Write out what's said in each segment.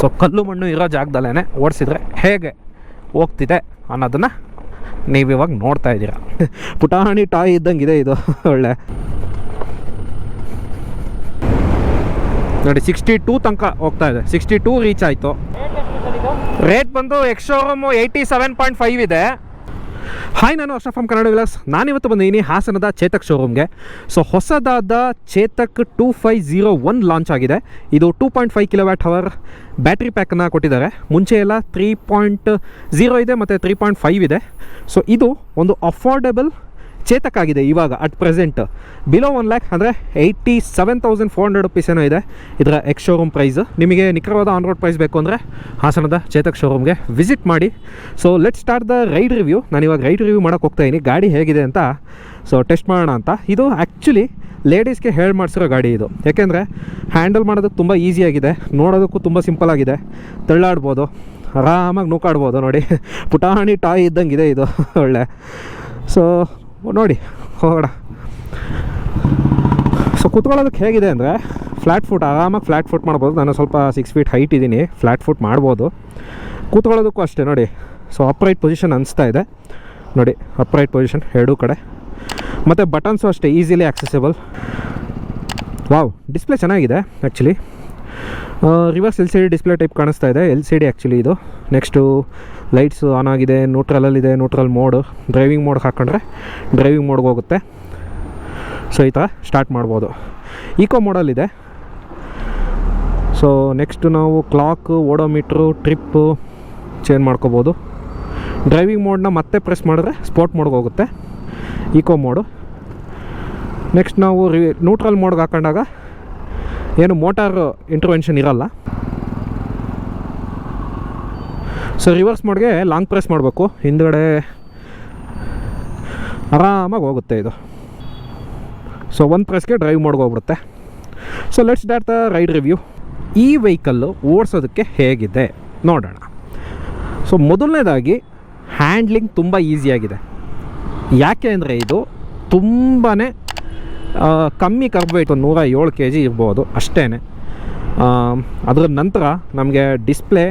So ಕಲ್ಲು ಮಣ್ಣು ಇರೋ ಜಾಗದಲ್ಲೇ ಓಡಿಸಿದ್ರೆ ಹೇಗೆ ಹೋಗ್ತಿದೆ ಅನ್ನೋದನ್ನು ನೀವಿವಾಗ ನೋಡ್ತಾ ಇದ್ದೀರಾ. ಪುಟಾಣಿ ಟಾಯ್ ಇದ್ದಂಗಿದೆ ಇದು. ಒಳ್ಳೆ ನೋಡಿ 62 ತನಕ ಹೋಗ್ತಾ ಇದೆ. 62 ರೀಚ್ ಆಯಿತು. ರೇಟ್ ಬಂದು ಎಕ್ಸ್ ಶೋರೂಮು 87.5 ಇದೆ. ಹಾಯ್, ನಾನು ಅಶ್ರಫ್ ಫ್ರಮ್ ಕನ್ನಡ ವಿಲಾಸ್. ನಾನಿವತ್ತು ಬಂದಿದ್ದೀನಿ ಹಾಸನದ ಚೇತಕ್ ಶೋರೂಮ್ಗೆ. ಸೊ ಹೊಸದಾದ ಚೇತಕ್ 2501 ಲಾಂಚ್ ಆಗಿದೆ. ಇದು 2.5 kWh ಬ್ಯಾಟ್ರಿ ಪ್ಯಾಕನ್ನು ಕೊಟ್ಟಿದ್ದಾರೆ. ಮುಂಚೆ ಎಲ್ಲ 3.0 ಇದೆ ಮತ್ತು 3.5 ಇದೆ. ಸೊ ಇದು ಒಂದು ಅಫೋರ್ಡೆಬಲ್ ಚೇತಕ್ ಆಗಿದೆ ಇವಾಗ ಅಟ್ ಪ್ರೆಸೆಂಟ್. ಬಿಲೋ 1 lakh ಅಂದರೆ 87,400 rupees ಏನೋ ಇದೆ ಇದರ ಎಕ್ಸ್ ಶೋರೂಮ್ ಪ್ರೈಸ್. ನಿಮಗೆ ನಿಖರವಾದ ಆನ್ ರೋಡ್ ಪ್ರೈಸ್ ಬೇಕು ಅಂದರೆ ಹಾಸನದ ಚೇತಕ್ ಶೋರೂಮ್ಗೆ ವಿಸಿಟ್ ಮಾಡಿ. So let start the ride review. ನಾನಿವಾಗ ರೈಡ್ ರಿವ್ಯೂ ಮಾಡೋಕ್ಕೆ ಹೋಗ್ತಾಯಿದ್ದೀನಿ, ಗಾಡಿ ಹೇಗಿದೆ ಅಂತ ಸೊ ಟೆಸ್ಟ್ ಮಾಡೋಣ ಅಂತ. ಇದು ಆ್ಯಕ್ಚುಲಿ ಲೇಡೀಸ್ಗೆ ಹೇಳಿ ಮಾಡಿಸಿರೋ ಗಾಡಿ ಇದು. ಯಾಕೆಂದರೆ ಹ್ಯಾಂಡಲ್ ಮಾಡೋದಕ್ಕೆ ತುಂಬ ಈಸಿಯಾಗಿದೆ, ನೋಡೋದಕ್ಕೂ ತುಂಬ ಸಿಂಪಲ್ ಆಗಿದೆ, ತಳ್ಳಾಡ್ಬೋದು, ಆರಾಮಾಗಿ ನೂಕಾಡ್ಬೋದು. ನೋಡಿ ಪುಟಾಣಿ ಟಾಯ್ ಇದ್ದಂಗಿದೆ ಇದು. ಒಳ್ಳೆ ಸೊ ನೋಡಿ ಹೋಗೋಣ. ಸೊ ಕೂತ್ಕೊಳ್ಳೋದಕ್ಕೆ ಹೇಗಿದೆ ಅಂದರೆ ಫ್ಲ್ಯಾಟ್ ಫುಟ್, ಆರಾಮಾಗಿ ಫ್ಲ್ಯಾಟ್ ಫುಟ್ ಮಾಡ್ಬೋದು. ನಾನು ಸ್ವಲ್ಪ 6 feet ಹೈಟ್ ಇದ್ದೀನಿ, ಫ್ಲ್ಯಾಟ್ ಫುಟ್ ಮಾಡ್ಬೋದು. ಕೂತ್ಕೊಳ್ಳೋದಕ್ಕೂ ಅಷ್ಟೇ ನೋಡಿ. ಸೊ ಅಪ್ರೈಟ್ ಪೊಸಿಷನ್ ಅನಿಸ್ತಾ ಇದೆ ನೋಡಿ, ಅಪ್ರೈಟ್ ಪೊಸಿಷನ್ ಎರಡೂ ಕಡೆ. ಮತ್ತು ಬಟನ್ಸು ಅಷ್ಟೇ ಈಸಿಲಿ ಆಕ್ಸೆಸಿಬಲ್. ವಾವ್, ಡಿಸ್ಪ್ಲೇ ಚೆನ್ನಾಗಿದೆ actually. Reverse LCD display type ಕಾಣಿಸ್ತಾ ಇದೆ. LCD ಆ್ಯಕ್ಚುಲಿ ಇದು. ನೆಕ್ಸ್ಟು ಲೈಟ್ಸ್ ಆನ್ ಆಗಿದೆ, ನ್ಯೂಟ್ರಲಲ್ಲಿದೆ, ನ್ಯೂಟ್ರಲ್ ಮೋಡು. ಡ್ರೈವಿಂಗ್ ಮೋಡ್ಗೆ ಹಾಕ್ಕೊಂಡ್ರೆ ಡ್ರೈವಿಂಗ್ ಮೋಡ್ಗೆ ಹೋಗುತ್ತೆ. ಸೊ ಈ ಥರ ಸ್ಟಾರ್ಟ್ ಮಾಡ್ಬೋದು. ಈಕೋ ಮೋಡಲ್ಲಿದೆ. ಸೊ ನೆಕ್ಸ್ಟು ನಾವು ಕ್ಲಾಕು, ಓಡೋಮೀಟ್ರು, ಟ್ರಿಪ್ಪು ಚೇಂಜ್ ಮಾಡ್ಕೋಬೋದು. ಡ್ರೈವಿಂಗ್ ಮೋಡನ್ನ ಮತ್ತೆ ಪ್ರೆಸ್ ಮಾಡಿದ್ರೆ ಸ್ಪೋರ್ಟ್ ಮೋಡ್ಗೆ ಹೋಗುತ್ತೆ, ಈಕೋ ಮೋಡು. ನೆಕ್ಸ್ಟ್ ನಾವು ನ್ಯೂಟ್ರಲ್ ಮೋಡ್ಗೆ ಹಾಕೊಂಡಾಗ ಏನು ಮೋಟಾರ್ ಇಂಟರ್ವೆನ್ಷನ್ ಇರಲ್ಲ. ಸೊ ರಿವರ್ಸ್ ಮೋಡ್ಗೆ ಲಾಂಗ್ ಪ್ರೆಸ್ ಮಾಡಬೇಕು, ಹಿಂದ್ಗಡೆ ಆರಾಮಾಗಿ ಹೋಗುತ್ತೆ ಇದು. ಸೊ ಒಂದು ಪ್ರೆಸ್ಗೆ ಡ್ರೈವ್ ಮೋಡ್ಗೆ ಹೋಗ್ಬಿಡುತ್ತೆ. So let's start the ride review. ಈ ವೆಹಿಕಲ್ಲು ಓಡಿಸೋದಕ್ಕೆ ಹೇಗಿದೆ ನೋಡೋಣ. ಸೊ ಮೊದಲನೇದಾಗಿ ಹ್ಯಾಂಡ್ಲಿಂಗ್ ತುಂಬ ಈಸಿಯಾಗಿದೆ. ಯಾಕೆ ಅಂದರೆ ಇದು ತುಂಬಾ ಕಮ್ಮಿ ಕಾರ್ಬ್ ವೇಟ್, 107 kg ಇರ್ಬೋದು ಅಷ್ಟೇ. ಅದರ ನಂತರ ನಮಗೆ display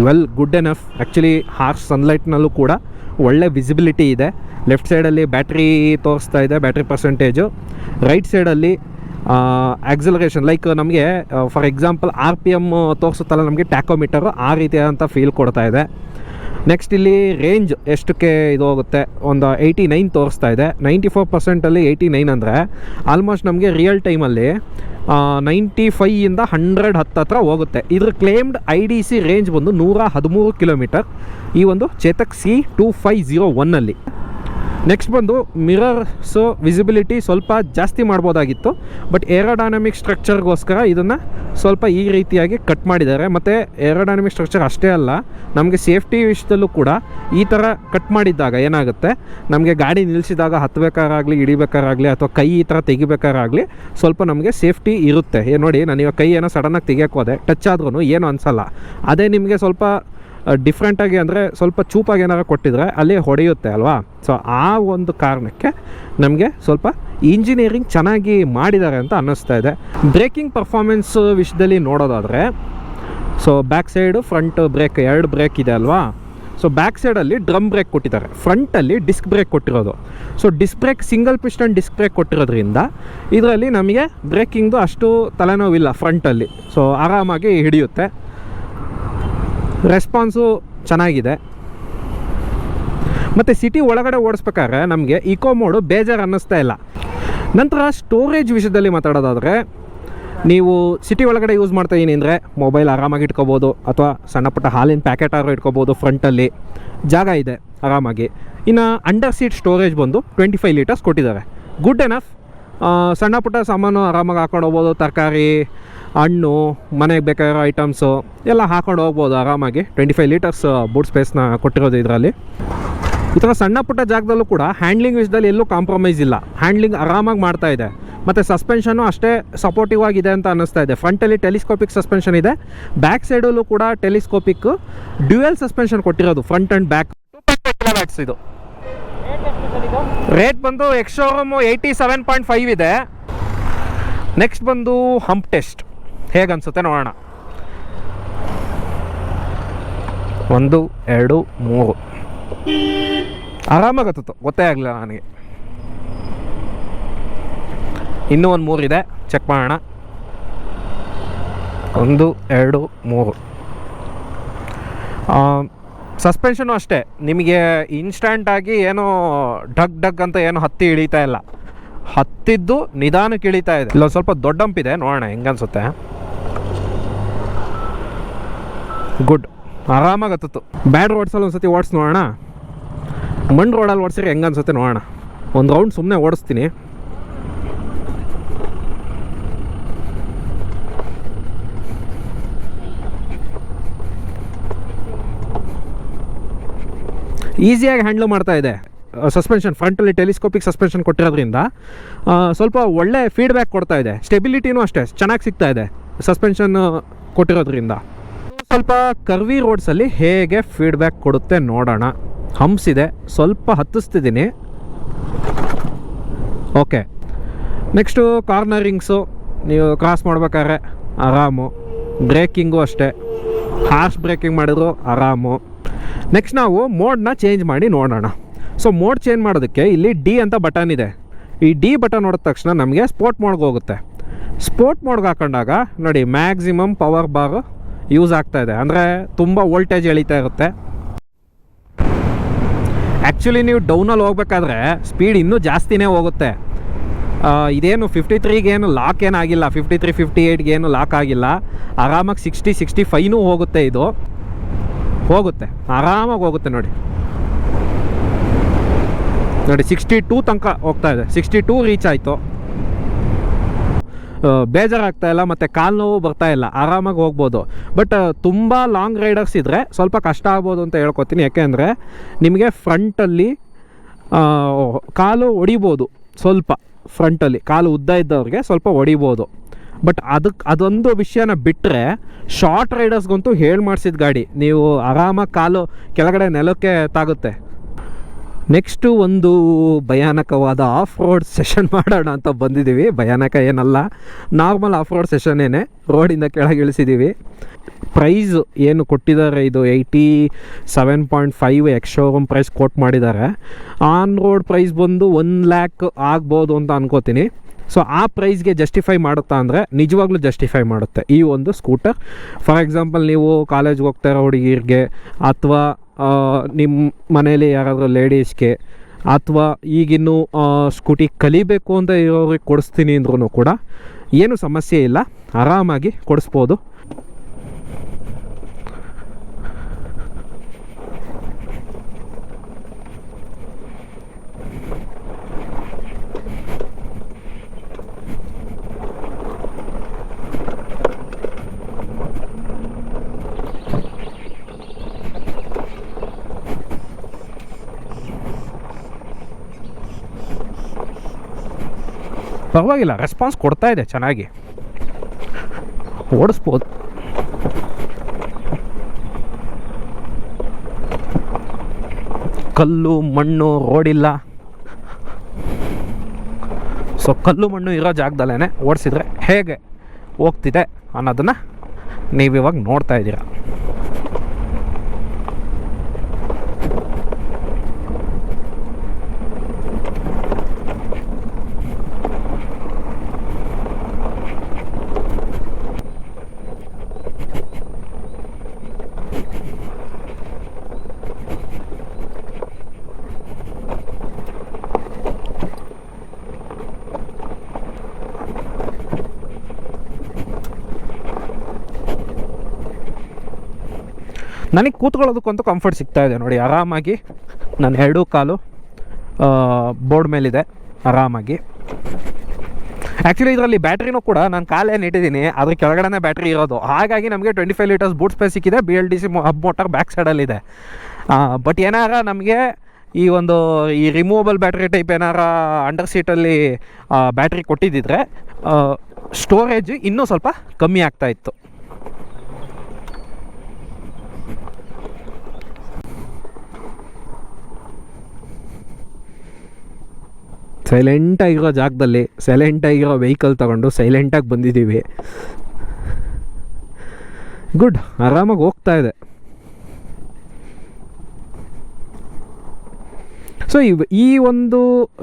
well good enough. Actually harsh ಸನ್ಲೈಟ್ನಲ್ಲೂ ಕೂಡ ಒಳ್ಳೆ ವಿಸಿಬಿಲಿಟಿ ಇದೆ. ಲೆಫ್ಟ್ ಸೈಡಲ್ಲಿ ಬ್ಯಾಟ್ರಿ ತೋರಿಸ್ತಾ ಇದೆ, ಬ್ಯಾಟ್ರಿ ಪರ್ಸೆಂಟೇಜು. ರೈಟ್ ಸೈಡಲ್ಲಿ ಆಕ್ಸಲರೇಷನ್, ಲೈಕ್ ನಮಗೆ ಫಾರ್ ಎಕ್ಸಾಂಪಲ್ RPM ತೋರಿಸುತ್ತಲ್ಲ ನಮಗೆ ಟ್ಯಾಕೋಮೀಟರು, ಆ ರೀತಿಯಾದಂಥ ಫೀಲ್ ಕೊಡ್ತಾ ಇದೆ. ನೆಕ್ಸ್ಟ್ ಇಲ್ಲಿ ರೇಂಜ್ ಎಷ್ಟಕ್ಕೆ ಇದು ಹೋಗುತ್ತೆ, ಒಂದು 89 ತೋರಿಸ್ತಾ ಇದೆ. 94%ಅಲ್ಲಿ 89 ಅಂದರೆ ಆಲ್ಮೋಸ್ಟ್ ನಮಗೆ ರಿಯಲ್ ಟೈಮಲ್ಲಿ 95ಇಂದ 100 ಹತ್ರ ಹೋಗುತ್ತೆ. ಇದ್ರ ಕ್ಲೇಮ್ಡ್ IDC ರೇಂಜ್ ಬಂದು 113 ಕಿಲೋಮೀಟರ್ ಈ ಒಂದು ಚೇತಕ್ C2501ಅಲ್ಲಿ. ನೆಕ್ಸ್ಟ್ ಬಂದು ಮಿರರ್ಸು ವಿಸಿಬಿಲಿಟಿ ಸ್ವಲ್ಪ ಜಾಸ್ತಿ ಮಾಡ್ಬೋದಾಗಿತ್ತು, ಬಟ್ ಏರೋಡೈನಮಿಕ್ ಸ್ಟ್ರಕ್ಚರ್ಗೋಸ್ಕರ ಇದನ್ನು ಸ್ವಲ್ಪ ಈ ರೀತಿಯಾಗಿ ಕಟ್ ಮಾಡಿದ್ದಾರೆ. ಮತ್ತು ಏರೋಡೈನಮಿಕ್ ಸ್ಟ್ರಕ್ಚರ್ ಅಷ್ಟೇ ಅಲ್ಲ, ನಮಗೆ ಸೇಫ್ಟಿ ವಿಷಯದಲ್ಲೂ ಕೂಡ ಈ ಥರ ಕಟ್ ಮಾಡಿದ್ದಾಗ ಏನಾಗುತ್ತೆ, ನಮಗೆ ಗಾಡಿ ನಿಲ್ಲಿಸಿದಾಗ ಹತ್ತಬೇಕಾರಾಗಲಿ, ಹಿಡಿಬೇಕಾರಾಗಲಿ, ಅಥವಾ ಕೈ ಈ ಥರ ತೆಗಿಬೇಕಾರಾಗಲಿ ಸ್ವಲ್ಪ ನಮಗೆ ಸೇಫ್ಟಿ ಇರುತ್ತೆ. ನೋಡಿ, ನಾನು ಇವಾಗ ಕೈ ಏನೋ ಸಡನ್ನಾಗಿ ತೆಗಿಯೋಕ್ಕೆ ಹೋದೆ, ಟಚ್ ಆದ್ರೂ ಏನೂ ಅನಿಸಲ್ಲ. ಅದೇ ನಿಮಗೆ ಸ್ವಲ್ಪ ಡಿಫ್ರೆಂಟಾಗಿ ಅಂದರೆ ಸ್ವಲ್ಪ ಚೂಪಾಗಿ ಏನಾರು ಕೊಟ್ಟಿದ್ರೆ ಅಲ್ಲಿ ಹೊಡೆಯುತ್ತೆ ಅಲ್ವಾ. ಸೊ ಆ ಒಂದು ಕಾರಣಕ್ಕೆ ನಮಗೆ ಸ್ವಲ್ಪ ಇಂಜಿನಿಯರಿಂಗ್ ಚೆನ್ನಾಗಿ ಮಾಡಿದ್ದಾರೆ ಅಂತ ಅನ್ನಿಸ್ತಾ ಇದೆ. ಬ್ರೇಕಿಂಗ್ ಪರ್ಫಾರ್ಮೆನ್ಸ್ ವಿಷಯದಲ್ಲಿ ನೋಡೋದಾದರೆ, so back side front brake 2 brake ಇದೆ ಅಲ್ವಾ. ಸೊ ಬ್ಯಾಕ್ ಸೈಡಲ್ಲಿ ಡ್ರಮ್ ಬ್ರೇಕ್ ಕೊಟ್ಟಿದ್ದಾರೆ, ಫ್ರಂಟಲ್ಲಿ ಡಿಸ್ಕ್ ಬ್ರೇಕ್ ಕೊಟ್ಟಿರೋದು. So disc brake single piston disc brake ಕೊಟ್ಟಿರೋದ್ರಿಂದ ಇದರಲ್ಲಿ ನಮಗೆ ಬ್ರೇಕಿಂಗ್ದು ಅಷ್ಟು ತಲೆನೋವಿಲ್ಲ ಫ್ರಂಟಲ್ಲಿ. ಸೊ ಆರಾಮಾಗಿ ಹಿಡಿಯುತ್ತೆ. ರೆಸ್ಪಾನ್ಸು ಚೆನ್ನಾಗಿದೆ. ಮತ್ತು ಸಿಟಿ ಒಳಗಡೆ ಓಡಿಸ್ಬೇಕಾದ್ರೆ ನಮಗೆ ಇಕೋ ಮೋಡು ಬೇಜಾರು ಅನ್ನಿಸ್ತಾ ಇಲ್ಲ. ನಂತರ ಸ್ಟೋರೇಜ್ ವಿಷಯದಲ್ಲಿ ಮಾತಾಡೋದಾದರೆ, ನೀವು ಸಿಟಿ ಒಳಗಡೆ ಯೂಸ್ ಮಾಡ್ತಾಯಿದ್ದೀನಿ ಅಂದರೆ ಮೊಬೈಲ್ ಆರಾಮಾಗಿ ಇಟ್ಕೋಬೋದು, ಅಥವಾ ಸಣ್ಣ ಪುಟ್ಟ ಹಾಲಿನ ಪ್ಯಾಕೆಟ್ ಆದ್ರೂ ಇಟ್ಕೋಬೋದು. ಫ್ರಂಟಲ್ಲಿ ಜಾಗ ಇದೆ ಆರಾಮಾಗಿ. ಇನ್ನು ಅಂಡರ್ ಸೀಟ್ ಸ್ಟೋರೇಜ್ ಬಂದು 25 ಲೀಟರ್ಸ್ ಕೊಟ್ಟಿದ್ದಾರೆ, ಗುಡ್ ಎನಫ್. ಸಣ್ಣ ಪುಟ್ಟ ಸಾಮಾನು ಆರಾಮಾಗಿ ಹಾಕೊಂಡು ಹೋಗ್ಬೋದು, ತರಕಾರಿ, ಹಣ್ಣು, ಮನೆಗೆ ಬೇಕಾಗಿರೋ ಐಟಮ್ಸು ಎಲ್ಲ ಹಾಕೊಂಡು ಹೋಗ್ಬೋದು ಆರಾಮಾಗಿ. 25 ಲೀಟರ್ಸ್ ಬೂಟ್ ಸ್ಪೇಸ್ನ ಕೊಟ್ಟಿರೋದು ಇದರಲ್ಲಿ. ಈ ಥರ ಸಣ್ಣ ಪುಟ್ಟ ಜಾಗದಲ್ಲೂ ಕೂಡ ಹ್ಯಾಂಡ್ಲಿಂಗ್ ವಿಷಯದಲ್ಲಿ ಎಲ್ಲೂ ಕಾಂಪ್ರಮೈಸ್ ಇಲ್ಲ, ಹ್ಯಾಂಡ್ಲಿಂಗ್ ಆರಾಮಾಗಿ ಮಾಡ್ತಾ ಇದೆ. ಮತ್ತು ಸಸ್ಪೆನ್ಷನ್ನು ಅಷ್ಟೇ ಸಪೋರ್ಟಿವ್ ಆಗಿದೆ ಅಂತ ಅನ್ನಿಸ್ತಾ ಇದೆ. ಫ್ರಂಟಲ್ಲಿ ಟೆಲಿಸ್ಕೋಪಿಕ್ ಸಸ್ಪೆನ್ಷನ್ ಇದೆ, ಬ್ಯಾಕ್ ಸೈಡಲ್ಲೂ ಕೂಡ ಟೆಲಿಸ್ಕೋಪಿಕ್ ಡ್ಯುಯಲ್ ಸಸ್ಪೆನ್ಷನ್ ಕೊಟ್ಟಿರೋದು, ಫ್ರಂಟ್ ಆ್ಯಂಡ್ ಬ್ಯಾಕ್. 2.5 ಕಿಲೋವ್ಯಾಟ್ಸ್ ಇದು. ರೇಟ್ ಬಂದು ಎಕ್ಸ್ ಶೋರೂಮು 87.5 ಇದೆ. ನೆಕ್ಸ್ಟ್ ಬಂದು ಹಂಪ್ ಟೆಸ್ಟ್ ಹೇಗೆ ಅನಿಸುತ್ತೆ ನೋಡೋಣ. 1 2 3 ಆರಾಮಾಗಿ ಹತ್ತಿತ್ತು, ಗೊತ್ತೇ ಆಗಲಿಲ್ಲ ನನಗೆ. ಇನ್ನೂ ಒಂದು 3 ಇದೆ, ಚೆಕ್ ಮಾಡೋಣ. 1 2 3. ಸಸ್ಪೆನ್ಷನು ಅಷ್ಟೇ, ನಿಮಗೆ ಇನ್ಸ್ಟಂಟಾಗಿ ಏನೋ ಡಗ್ ಡಗ್ ಅಂತ ಏನೋ ಹತ್ತಿ ಇಳೀತಾ ಇಲ್ಲ, ಹತ್ತಿದ್ದು ನಿಧಾನಕ್ಕೆ ಇಳೀತಾ ಇದೆ. ಇಲ್ಲೊಂದು ಸ್ವಲ್ಪ ದೊಡ್ಡ ಹಂಪಿದೆ, ನೋಡೋಣ ಹೆಂಗನ್ಸುತ್ತೆ. ಗುಡ್, ಆರಾಮಾಗಿ ಹತ್ತಿತ್ತು. ಬ್ಯಾಡ್ ರೋಡ್ಸಲ್ಲಿ ಒಂದು ಸತಿ ಓಡಿಸಿ ನೋಡೋಣ. ಮಣ್ಣು ರೋಡಲ್ಲಿ ಓಡಿಸಿದ್ರೆ ಹೆಂಗನ್ಸುತ್ತೆ ನೋಡೋಣ. ಒಂದು ರೌಂಡ್ ಸುಮ್ಮನೆ ಓಡಿಸ್ತೀನಿ. ಈಸಿಯಾಗಿ ಹ್ಯಾಂಡ್ಲ್ ಮಾಡ್ತಾ ಇದೆ. ಸಸ್ಪೆನ್ಷನ್ ಫ್ರಂಟಲ್ಲಿ ಟೆಲಿಸ್ಕೋಪಿಕ್ ಸಸ್ಪೆನ್ಷನ್ ಕೊಟ್ಟಿರೋದ್ರಿಂದ ಸ್ವಲ್ಪ ಒಳ್ಳೆ ಫೀಡ್ಬ್ಯಾಕ್ ಕೊಡ್ತಾ ಇದೆ. ಸ್ಟೆಬಿಲಿಟಿನೂ ಅಷ್ಟೇ ಚೆನ್ನಾಗಿ ಸಿಗ್ತಾ ಇದೆ ಸಸ್ಪೆನ್ಷನ್ ಕೊಟ್ಟಿರೋದ್ರಿಂದ. ಸ್ವಲ್ಪ ಕರ್ವಿ ರೋಡ್ಸಲ್ಲಿ ಹೇಗೆ ಫೀಡ್ಬ್ಯಾಕ್ ಕೊಡುತ್ತೆ ನೋಡೋಣ. ಹಂಪ್ಸ್ ಇದೆ, ಸ್ವಲ್ಪ ಹತ್ತಿಸ್ತಿದ್ದೀನಿ. ಓಕೆ, ನೆಕ್ಸ್ಟು ಕಾರ್ನರಿಂಗ್ಸು ನೀವು ಕ್ರಾಸ್ ಮಾಡ್ಬೇಕಾದ್ರೆ ಆರಾಮು. ಬ್ರೇಕಿಂಗು ಅಷ್ಟೇ, ಹಾರ್ಶ್ ಬ್ರೇಕಿಂಗ್ ಮಾಡಿದ್ರು ಆರಾಮು. ನೆಕ್ಸ್ಟ್ ನಾವು ಮೋಡ್ನ ಚೇಂಜ್ ಮಾಡಿ ನೋಡೋಣ. ಸೊ ಮೋಡ್ ಚೇಂಜ್ ಮಾಡೋದಕ್ಕೆ ಇಲ್ಲಿ ಡಿ ಅಂತ ಬಟನ್ ಇದೆ. ಈ ಡಿ ಬಟನ್ ನೋಡಿದ ತಕ್ಷಣ ನಮಗೆ ಸ್ಪೋರ್ಟ್ ಮೋಡ್ಗೆ ಹೋಗುತ್ತೆ. ಸ್ಪೋರ್ಟ್ ಮೋಡ್ಗೆ ಹಾಕೊಂಡಾಗ ನೋಡಿ ಮ್ಯಾಕ್ಸಿಮಮ್ ಪವರ್ ಬಾರ್ ಯೂಸ್ ಆಗ್ತಾ ಇದೆ, ಅಂದರೆ ತುಂಬ ವೋಲ್ಟೇಜ್ ಎಳೀತಾ ಇರುತ್ತೆ. ಆ್ಯಕ್ಚುಲಿ ನೀವು ಡೌನಲ್ಲಿ ಹೋಗ್ಬೇಕಾದ್ರೆ ಸ್ಪೀಡ್ ಇನ್ನೂ ಜಾಸ್ತಿನೇ ಹೋಗುತ್ತೆ. ಇದೇನು 53ಗೇನು ಲಾಕ್ ಏನಾಗಿಲ್ಲ, 53 58ಗೆ ಏನು ಲಾಕ್ ಆಗಿಲ್ಲ. ಆರಾಮಾಗಿ 60 65ನೂ ಹೋಗುತ್ತೆ, ಇದು ಹೋಗುತ್ತೆ ಆರಾಮಾಗಿ ಹೋಗುತ್ತೆ. ನೋಡಿ 62 ತನಕ ಹೋಗ್ತಾ ಇದೆ, 62 ರೀಚ್ ಆಯಿತು. ಬೇಜಾರಾಗ್ತಾ ಇಲ್ಲ ಮತ್ತು ಕಾಲು ನೋವು ಬರ್ತಾ ಇಲ್ಲ, ಆರಾಮಾಗಿ ಹೋಗ್ಬೋದು. ಬಟ್ ತುಂಬ ಲಾಂಗ್ ರೈಡರ್ಸ್ ಇದ್ದರೆ ಸ್ವಲ್ಪ ಕಷ್ಟ ಆಗ್ಬೋದು ಅಂತ ಹೇಳ್ಕೊತೀನಿ. ಯಾಕೆಂದರೆ ನಿಮಗೆ ಫ್ರಂಟಲ್ಲಿ ಕಾಲು ಹೊಡಿಬೋದು, ಸ್ವಲ್ಪ ಫ್ರಂಟಲ್ಲಿ ಕಾಲು ಉದ್ದ ಇದ್ದವ್ರಿಗೆ ಸ್ವಲ್ಪ ಹೊಡಿಬೋದು. ಬಟ್ ಅದೊಂದು ವಿಷಯನ ಬಿಟ್ಟರೆ ಶಾರ್ಟ್ ರೈಡರ್ಸ್ಗಂತೂ ಹೇಳಿ ಮಾಡಿಸಿದ ಗಾಡಿ, ನೀವು ಆರಾಮಾಗಿ ಕಾಲು ಕೆಳಗಡೆ ನೆಲಕ್ಕೆ ತಾಗುತ್ತೆ. ನೆಕ್ಸ್ಟು ಒಂದು ಭಯಾನಕವಾದ ಆಫ್ ರೋಡ್ ಸೆಷನ್ ಮಾಡೋಣ ಅಂತ ಬಂದಿದ್ದೀವಿ. ಭಯಾನಕ ಏನಲ್ಲ, ನಾರ್ಮಲ್ ಆಫ್ ರೋಡ್ ಸೆಷನ್ನೇನೆ, ರೋಡಿಂದ ಕೆಳಗೆ ಇಳಿಸಿದ್ದೀವಿ. ಪ್ರೈಸ್ ಏನು ಕೊಟ್ಟಿದ್ದಾರೆ, ಇದು 87.5 ಎಕ್ಸ್ ಶೋರೂಮ್ ಪ್ರೈಸ್ ಕೋಟ್ ಮಾಡಿದ್ದಾರೆ. ಆನ್ ರೋಡ್ ಪ್ರೈಸ್ ಬಂದು 1 lakh ಆಗ್ಬೋದು ಅಂತ ಅನ್ಕೋತೀನಿ. ಸೊ ಆ ಪ್ರೈಸ್ಗೆ ಜಸ್ಟಿಫೈ ಮಾಡುತ್ತಾ ಅಂದರೆ ನಿಜವಾಗ್ಲೂ ಜಸ್ಟಿಫೈ ಮಾಡುತ್ತೆ ಈ ಒಂದು ಸ್ಕೂಟರ್. ಫಾರ್ ಎಕ್ಸಾಂಪಲ್ ನೀವು ಕಾಲೇಜ್ಗೆ ಹೋಗ್ತಾ ಇರೋ ಹುಡುಗಿರಿಗೆ, ಅಥವಾ ನಿಮ್ಮ ಮನೇಲಿ ಯಾರಾದರೂ ಲೇಡೀಸ್ಗೆ, ಅಥವಾ ಈಗಿನ್ನೂ ಸ್ಕೂಟಿ ಕಲಿಬೇಕು ಅಂತ ಇರೋರಿಗೆ ಕೊಡಿಸ್ತೀನಿ ಅಂದ್ರೂ ಕೂಡ ಏನು ಸಮಸ್ಯೆ ಇಲ್ಲ, ಆರಾಮಾಗಿ ಕೊಡಿಸ್ಬೋದು. ಪರವಾಗಿಲ್ಲ, ರೆಸ್ಪಾನ್ಸ್ ಕೊಡ್ತಾ ಇದೆ, ಚೆನ್ನಾಗಿ ಓಡಿಸ್ಬೋದು. ಕಲ್ಲು ಮಣ್ಣು ರೋಡಿಲ್ಲ, ಸೊ ಕಲ್ಲು ಮಣ್ಣು ಇರೋ ಜಾಗದಲ್ಲೇ ಓಡಿಸಿದ್ರೆ ಹೇಗೆ ಹೋಗ್ತಿದೆ ಅನ್ನೋದನ್ನು ನೀವಿವಾಗ ನೋಡ್ತಾ ಇದ್ದೀರಾ. ನನಗೆ ಕೂತ್ಕೊಳ್ಳೋದಕ್ಕಂತೂ ಕಂಫರ್ಟ್ ಸಿಗ್ತಾ ಇದೆ ನೋಡಿ, ಆರಾಮಾಗಿ ನನ್ನ 2 ಕಾಲು ಬೋರ್ಡ್ ಮೇಲಿದೆ ಆರಾಮಾಗಿ. ಆ್ಯಕ್ಚುಲಿ ಇದರಲ್ಲಿ ಬ್ಯಾಟ್ರಿನೂ ಕೂಡ ನಾನು ಕಾಲೇನು ಇಟ್ಟಿದ್ದೀನಿ, ಅದ್ರ ಕೆಳಗಡೆ ಬ್ಯಾಟ್ರಿ ಇರೋದು. ಹಾಗಾಗಿ ನಮಗೆ 25 ಲೀಟರ್ಸ್ ಬೂಟ್ ಸ್ಪೇಸ್ ಸಿಕ್ಕಿದೆ. BLDC ಹಬ್ ಮೋಟರ್ ಬ್ಯಾಕ್ ಸೈಡಲ್ಲಿದೆ. ಬಟ್ ಏನಾರ ನಮಗೆ ಈ ರಿಮೂವಬಲ್ ಬ್ಯಾಟ್ರಿ ಟೈಪ್ ಏನಾರ ಅಂಡರ್ ಸೀಟಲ್ಲಿ ಬ್ಯಾಟ್ರಿ ಕೊಟ್ಟಿದ್ದಿದ್ರೆ ಸ್ಟೋರೇಜ್ ಇನ್ನೂ ಸ್ವಲ್ಪ ಕಮ್ಮಿ ಆಗ್ತಾಯಿತ್ತು. ಸೈಲೆಂಟಾಗಿರೋ ಜಾಗದಲ್ಲಿ ಸೈಲೆಂಟಾಗಿರೋ ವೆಹಿಕಲ್ ತೊಗೊಂಡು ಸೈಲೆಂಟಾಗಿ ಬಂದಿದ್ದೀವಿ. ಗುಡ್, ಆರಾಮಾಗಿ ಹೋಗ್ತಾ ಇದೆ. ಸೊ ಈ ಒಂದು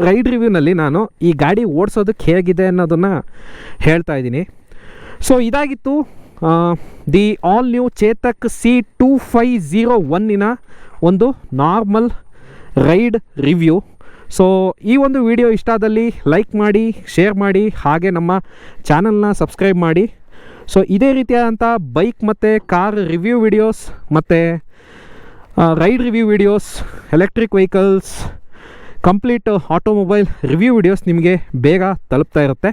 ರೈಡ್ ರಿವ್ಯೂನಲ್ಲಿ ನಾನು ಈ ಗಾಡಿ ಓಡಿಸೋದಕ್ಕೆ ಹೇಗಿದೆ ಅನ್ನೋದನ್ನು ಹೇಳ್ತಾ ಇದ್ದೀನಿ. ಸೊ ಇದಾಗಿತ್ತು the all new Chetak C2501 ಒಂದು ನಾರ್ಮಲ್ ರೈಡ್ ರಿವ್ಯೂ. ಸೊ ಈ ಒಂದು ವಿಡಿಯೋ ಇಷ್ಟ ಆದಲ್ಲಿ ಲೈಕ್ ಮಾಡಿ, ಶೇರ್ ಮಾಡಿ, ಹಾಗೆ ನಮ್ಮ ಚಾನಲ್ನ ಸಬ್ಸ್ಕ್ರೈಬ್ ಮಾಡಿ. ಸೊ ಇದೇ ರೀತಿಯಾದಂಥ ಬೈಕ್ ಮತ್ತು ಕಾರ್ ರಿವ್ಯೂ ವಿಡಿಯೋಸ್ ಮತ್ತು ride review videos, electric vehicles, complete automobile review videos ನಿಮಗೆ ಬೇಗ ತಲುಪ್ತಾ ಇರುತ್ತೆ.